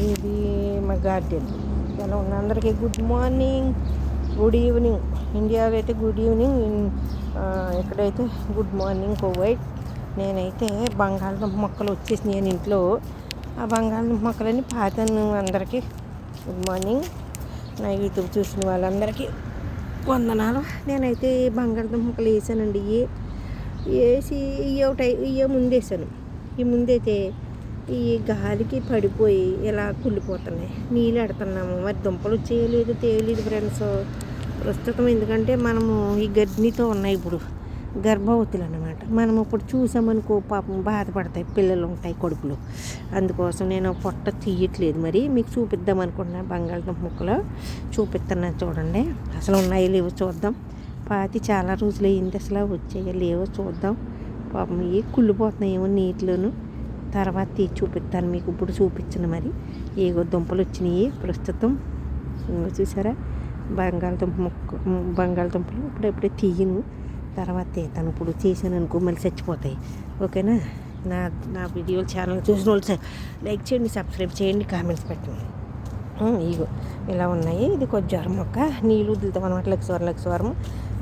ఇది మా గార్డెన్. ఎలా ఉన్న అందరికీ గుడ్ మార్నింగ్, గుడ్ ఈవినింగ్. ఇండియాలో అయితే గుడ్ ఈవినింగ్, ఇక్కడైతే గుడ్ మార్నింగ్ కువైట్. నేనైతే బంగాళదుంప మొక్కలు వచ్చేసి నేను ఇంట్లో ఆ బంగాళదుంప మొక్కలని పాతాను. అందరికీ గుడ్ మార్నింగ్. నా యూట్యూబ్ చూసిన వాళ్ళందరికీ వందనాలు. నేనైతే బంగాళదుంప మొక్కలు వేసానండి. వేసి ఇయ్య ముందేసాను. ఈ ముందైతే ఈ గాలికి పడిపోయి ఇలా కుళ్ళిపోతున్నాయి. నీళ్ళు ఎడుతున్నాము, మరి దుంపలు తేయలేదు ఫ్రెండ్స్ ప్రస్తుతం. ఎందుకంటే మనము ఈ గర్భిణితో ఉన్నాయి, ఇప్పుడు గర్భవతులు అన్నమాట. మనం ఇప్పుడు చూసామనుకో పాపం బాధపడతాయి, పిల్లలు ఉంటాయి కడుపులో. అందుకోసం నేను పొట్ట తీయట్లేదు. మరి మీకు చూపిద్దాం అనుకుంటున్నా, బంగాళదుంప ముక్కలు చూపిస్తున్నా చూడండి. అసలు ఉన్నాయో లేవో చూద్దాం. పాతి చాలా రోజులు అయింది, అసలు వచ్చాయో లేవో చూద్దాం. పాపం ఇవి కుళ్ళిపోతున్నాయేమో నీటిలోను. తర్వాత తీసి చూపిస్తాను మీకు. ఇప్పుడు చూపించిన మరి ఏగో దుంపలు వచ్చినాయి ప్రస్తుతం. చూసారా బంగాళదుంపలు ఇప్పుడెప్పుడే తీయను, తర్వాత తీస్తాను. ఇప్పుడు చేశాను అనుకో మళ్ళీ చచ్చిపోతాయి. ఓకేనా? నా నా వీడియోలు ఛానల్ చూసిన వాళ్ళు లైక్ చేయండి, సబ్స్క్రైబ్ చేయండి, కామెంట్స్ పెట్టండి. ఇగో ఇలా ఉన్నాయి. ఇది కొంచెం జ్వరం మొక్క, నీళ్ళు వదులుతాం అనమాట. లక్షవరం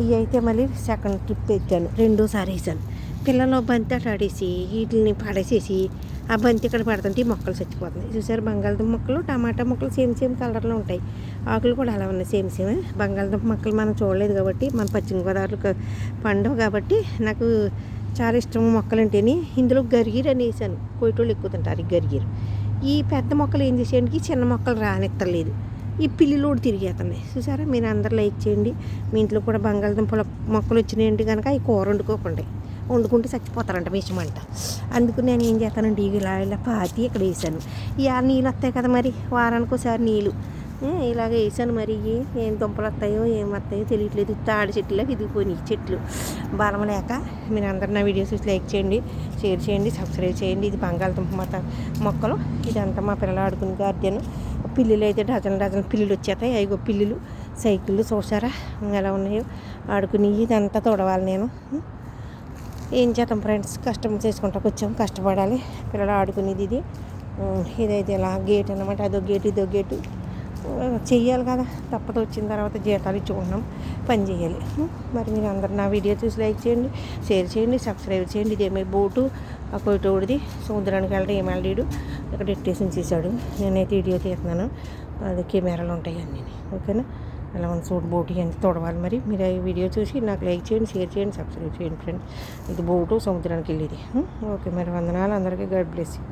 ఇవి అయితే మళ్ళీ సెకండ్ ట్రిప్ వేసాను, రెండోసారి వేసాను. పిల్లలు బంతి అట్లా ఆడేసి వీటిని పడేసేసి ఆ బంతి ఇక్కడ పడుతుంటే ఈ మొక్కలు చచ్చిపోతున్నాయి. చూసారు బంగాళదుంప మొక్కలు, టమాటా మొక్కలు సేమ్ కలర్లో ఉంటాయి. ఆకులు కూడా అలా ఉన్నాయి సేమ్. బంగాళదుంప మొక్కలు మనం చూడలేదు కాబట్టి, మన పశ్చిమ గోదావరిలో పండవు కాబట్టి నాకు చాలా ఇష్టం మొక్కలు అంటేనే. ఇందులో గరిగీరు అని వేసాను, కొయ్యటోళ్ళు ఎక్కువ తింటారు ఈ గరిగీరు. ఈ పెద్ద మొక్కలు ఏం చేసేయండి, చిన్న మొక్కలు రానిత్తలేదు. ఈ పిల్లిలోడు తిరిగేస్తున్నాయి. చూసారా? మీరు అందరు లైక్ చేయండి. మీ ఇంట్లో కూడా బంగాళదుంపల మొక్కలు వచ్చినాయంటే కనుక ఈ కూర వండుకుంటే చచ్చిపోతారంట విషమంట. అందుకు నేను ఏం చేస్తానంటే ఇలా పాతి ఇక్కడ వేసాను. ఇక నీళ్ళు వస్తాయి కదా, మరి వారానికి ఒకసారి నీళ్ళు ఇలాగ వేసాను. మరి ఏం దుంపలు వస్తాయో ఏం వస్తాయో తెలియట్లేదు. తాడి చెట్లుకి ఇదిగిపోయినాయి చెట్లు బలం లేక. మీరు అందరు నా వీడియోస్ చూసి లైక్ చేయండి, షేర్ చేయండి, సబ్స్క్రైబ్ చేయండి. ఇది బంగాళదుంప మొక్కలు. ఇదంతా మా పిల్లలు ఆడుకుని గార్డెన్. పిల్లులు అయితే డజన్ పిల్లులు వచ్చేస్తాయి. అయిగో పిల్లులు సైకిళ్ళు చూసారా ఎలా ఉన్నాయో ఆడుకుని. ఇదంతా తొడవాలి నేను. ఏం చేద్దాం ఫ్రెండ్స్, కష్టం చేసుకుంటా వచ్చాం, కష్టపడాలి. పిల్లలు ఆడుకునేది ఇది. ఇదైతే ఇలా గేట్ అన్నమాట. అదో గేటు ఇదో గేటు చెయ్యాలి కదా, తప్పదు. వచ్చిన తర్వాత జీతాలు ఇచ్చుకుంటున్నాం, పని చేయాలి. మరి మీరు అందరు నా వీడియో చూసి లైక్ చేయండి, షేర్ చేయండి, సబ్స్క్రైబ్ చేయండి. ఇదేమీ బోటు ఆ కొయిటోడిది సముద్రానికి వెళ్ళడం ఏమల్లీడు ఇక్కడ ఎట్టేసి ఉంచేసాడు. నేనైతే వీడియో తీస్తున్నాను, అది కెమెరాలు ఉంటాయి అన్నీ. ఓకేనా? అలా ఉన్న సూట్ బోటు అని తొడవాలి. మరి మీరు ఈ వీడియో చూసి నాకు లైక్ చేయండి, షేర్ చేయండి, సబ్స్క్రైబ్ చేయండి ఫ్రెండ్స్. ఇది బోటు సముద్రానికి వెళ్ళేది. ఓకే, మరి వందనాలు అందరికీ. God bless you.